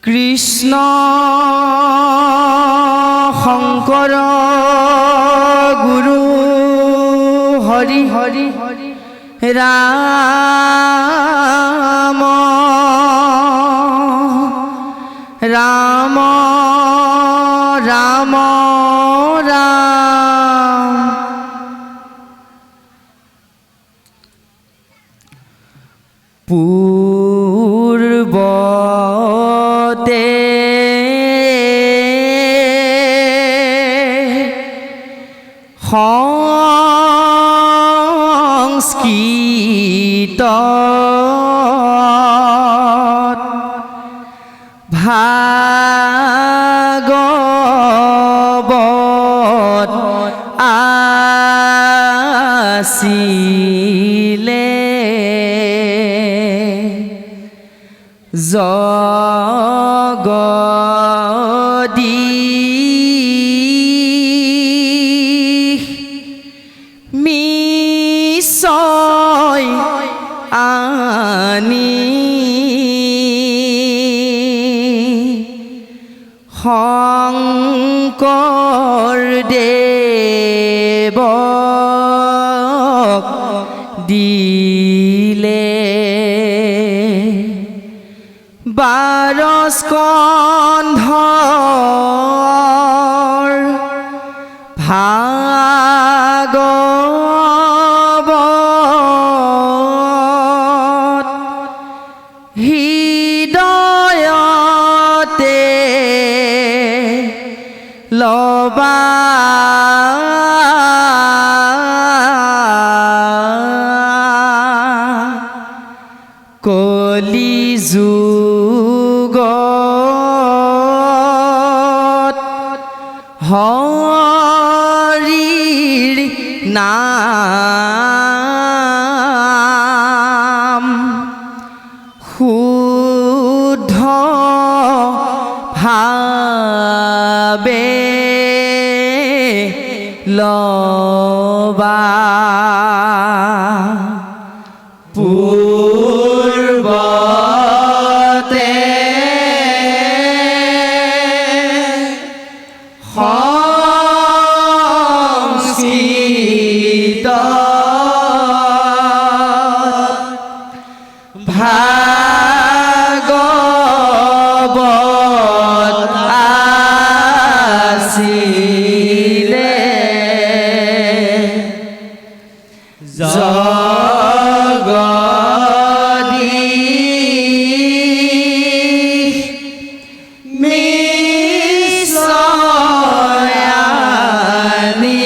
কৃষ্ণ শংকৰ গুৰু হৰি হৰি ৰাম ৰাম ৰাম ৰাম। পূৰ্বতে সংস্কৃত ভাগৱত আছিলে জগদীশ মিছয় আনি শংকৰদেৱক দিলে 12 স্কন্ধৰ ভাগৱত হৃদয়তে লবা কলি যুগত হৰিৰ নাম শুদ্ধ ভাৱে লবা। পূৰ্বতে সংস্কৃত ভাগৱত আছিলে জগদীশ মিছয় আনি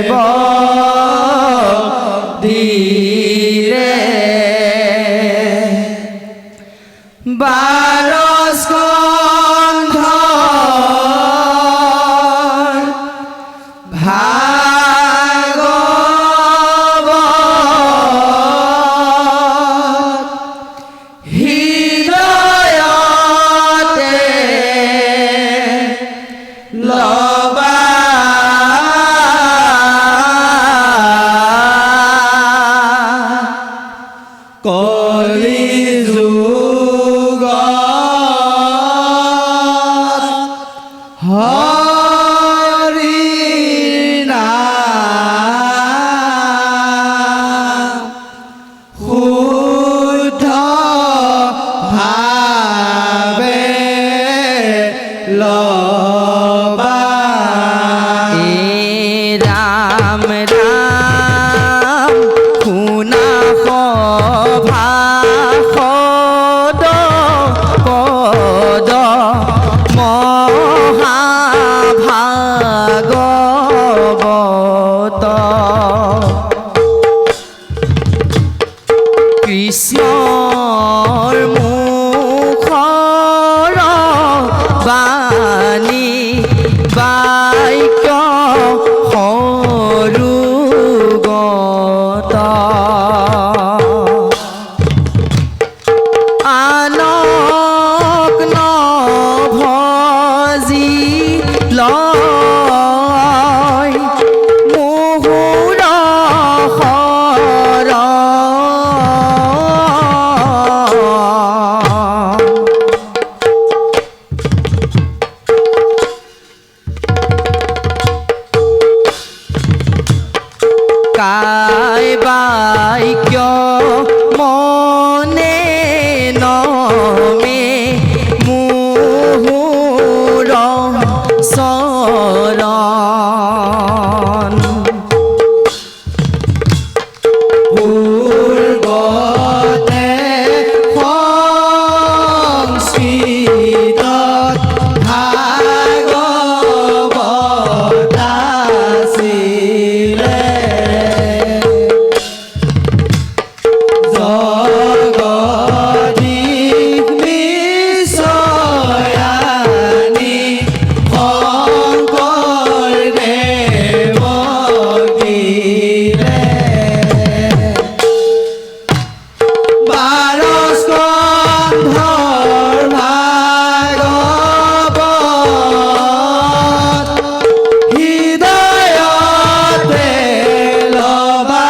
শংকৰদেৱক দিলে 12 স্কন্ধৰ ভাগৱত হৃদয়তে লবা কলি যুগত হৰিৰ নাম শুদ্ধ ভাৱে লবা। ৰাম ৰাম শুনা সভাসদ পদ মহাভাগৱত কৃষ্ণৰ মুখৰ বাণী বাক্য সৰু কাইবাই কিয় মনে নমে মোহৰ চৰণ পূৰ্বতে সংস্কৃতত ভাগৱত আছিলে জগদীশ বিশ্বয়ানী শংকৰদেৱ গীলে বাৰস্কন্ধৰ ভাগৱত হৃদয়তে লবা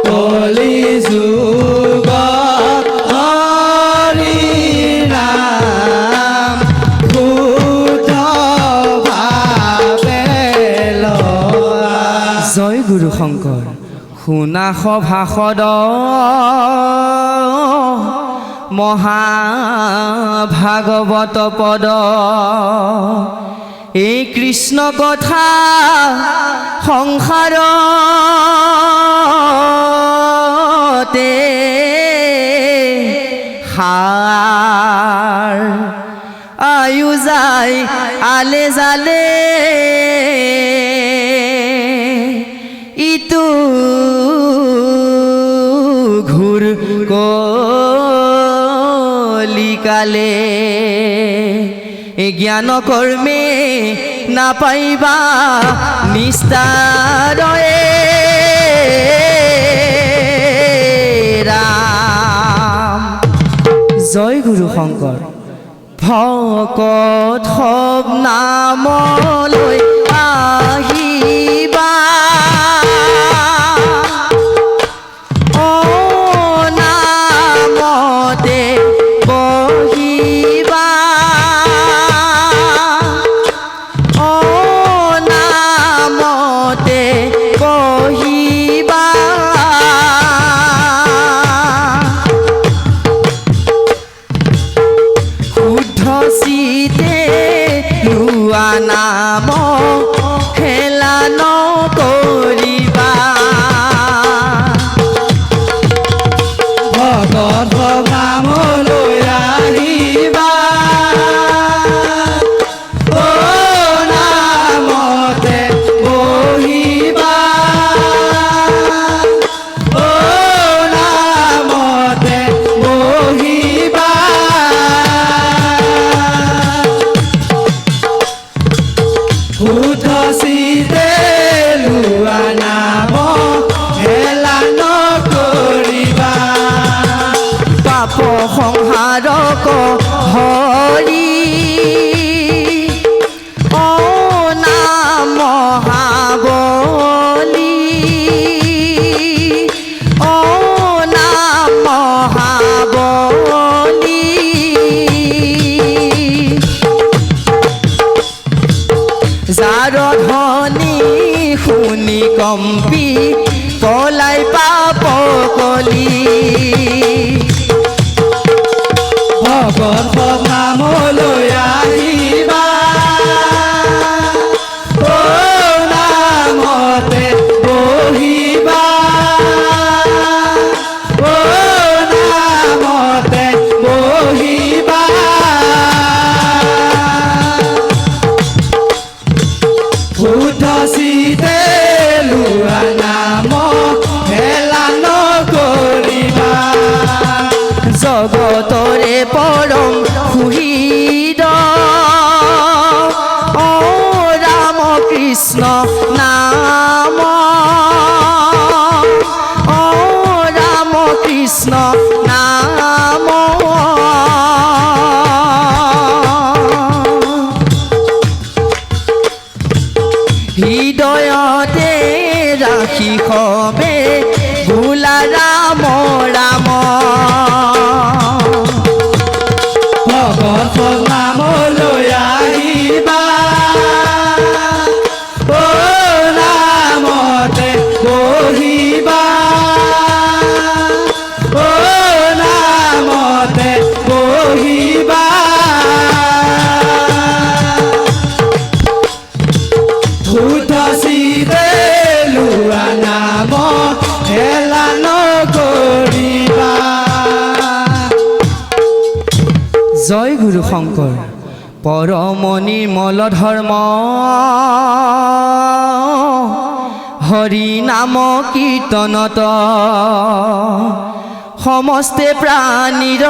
কলি যুগত হৰি নাম শুদ্ধ ভাৱে লোৱা। জয় গুৰু শংকৰ শুনা সভাসদ মহাভাগৱত পদ এই কৃষ্ণ কথা সংসাৰতে সাৰ আয়ু যায় আলে জালে ইটো ঘূৰ কলিকালে জ্ঞান কৰ্মে নাপাইবা নিস্তাৰয়ে ৰাম। জয় গুৰু শংকৰ ভকত সব নামলৈ আহিবা ও নামতে বহিবা ও নামতে বহিবা শুদ্ধ চিতে লোৱা নাম হেলা নকৰিবা ভকত নামলৈ আহিবা ও নামতে বহিবা ও নামতে বহিবা শুদ্ধ চিতে লোৱা নাম হেলা নকৰিবা পাপ সংহাৰক হৰি ও নাম মহাবলী ও নাম মহাবলী যাৰ ধ্বনি শুনি কম্পি পলাই পাপ কলি ভকত নামলৈ আহিবা ও নামতে বহিবা ও নামতে বহিবা শুদ্ধ চিতে লোৱা নাম হেলা নকৰিবা জগতৰে পৰম সুহৃদ ও ৰাম কৃষ্ণ নাম ও ৰাম কৃষ্ণ নাম হৃদয়তে ৰাখি সবে ভোলা ৰাম ৰাম জয় গুৰু শংকৰ পৰম নিৰ্মল ধৰ্ম হৰি নাম কীৰ্তনত সমস্তে প্ৰাণীৰ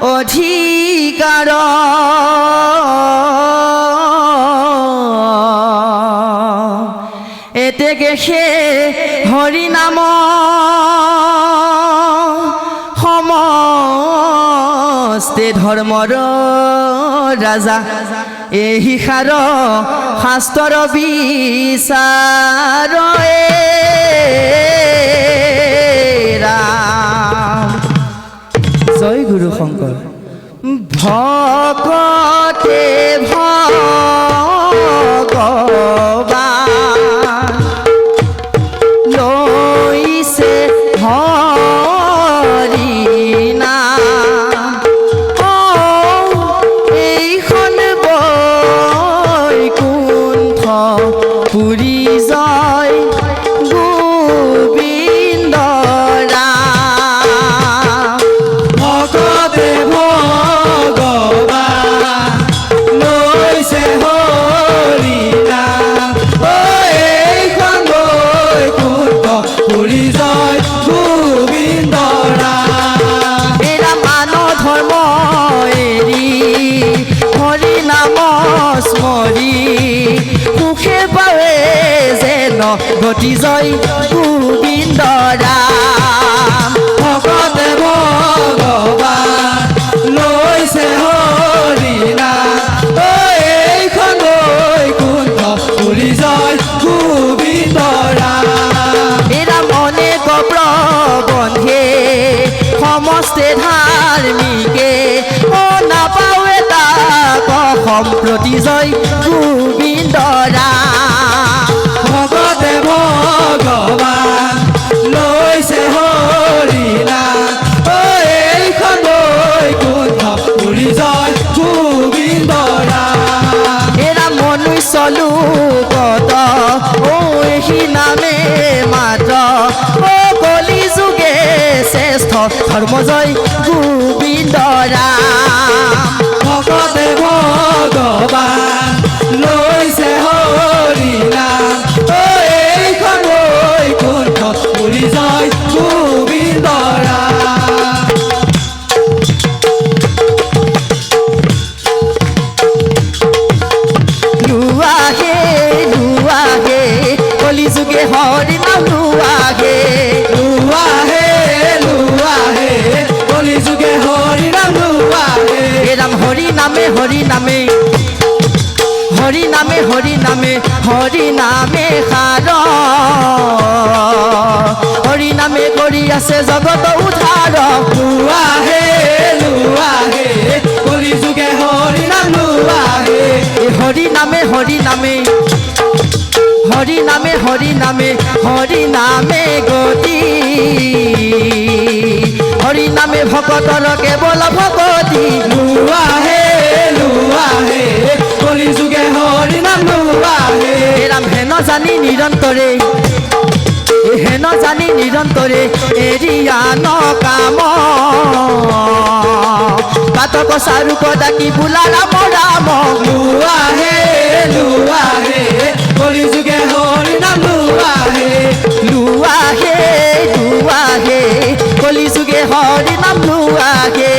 অধিকাৰ এতেকে সে হৰি নাম সমস্তে ধৰ্মৰ ৰাজা এই সাৰ শাস্ত্ৰৰ বিচাৰ ৰাম জয় গুৰু শংকৰ ভকতে ভগৱান লৈছে হৰি নাম এইখন বৈকুণ্ঠ পুৰী জয় গোবিন্দ ৰাম ভকতে ভগৱান লৈছে হৰি নাম এইখন বৈকুণ্ঠ পুৰী জয় গোবিন্দ ৰাম এৰা মানৱ ধৰ্ম এৰি হৰি নাম স্মৰি সুখে পাৱে যেন গতি জয় গোবিন্দ ৰাম ভকতে ভগৱান লৈছে হৰি নাম এইখন বৈকুণ্ঠ পুৰী জয় গোবিন্দ ৰাম এৰা মনে প্ৰবন্ধে সমস্তে ধাৰ্মিকে নাপাৱে তাক সম্প্ৰতি জয় গোবিন্দ ৰাম ভকতে ভগৱান লৈছে হৰি নাম এইখন বৈকুণ্ঠ পুৰী জয় গোবিন্দ ৰাম এৰা মনুষ্য লোকত ঐহি নামে মাত্ৰ কলি যুগে শ্ৰেষ্ঠ ধৰ্ম জয় গোবিন্দ ৰাম ভকতে ভগৱান লৈছে হৰি নাম এইখন বৈকুণ্ঠ পুৰী জয় গোবিন্দ ৰাম লুৱাহে লুৱাহে কলি যুগে হৰি নাম লুৱাহে লুৱাহে লুৱাহে কলি যুগে হৰি নাম লুৱাহে হে ৰাম হৰি নামে হৰি নামে হৰি নামে হৰি নামে হৰি নামে সাৰ হৰি নামে কৰি আছে জগত উদ্ধাৰ লুৱাহে লুৱাহে কলি যুগে হৰি নাম লুৱাহে এই হৰি নামে হৰি নামে হৰি নামে হৰি নামে হৰি নামে গতি হৰি নামে ভকতৰ কেৱল ভকতি লুৱাহে লুৱাহে কলি যুগে হৰি নাম লুৱাহে হে ৰাম হেন জানি নিৰন্তৰে হেন জানি নিৰন্তৰে এৰিয়া ন কাম পাতক চাৰুক ডাকি বোলা ৰাম ৰাম লুৱাহে লুৱাহে কলি যুগে হৰি নাম লুৱাহে লুৱাহে লুৱাহে কলি যুগে হৰি নাম লুৱাহে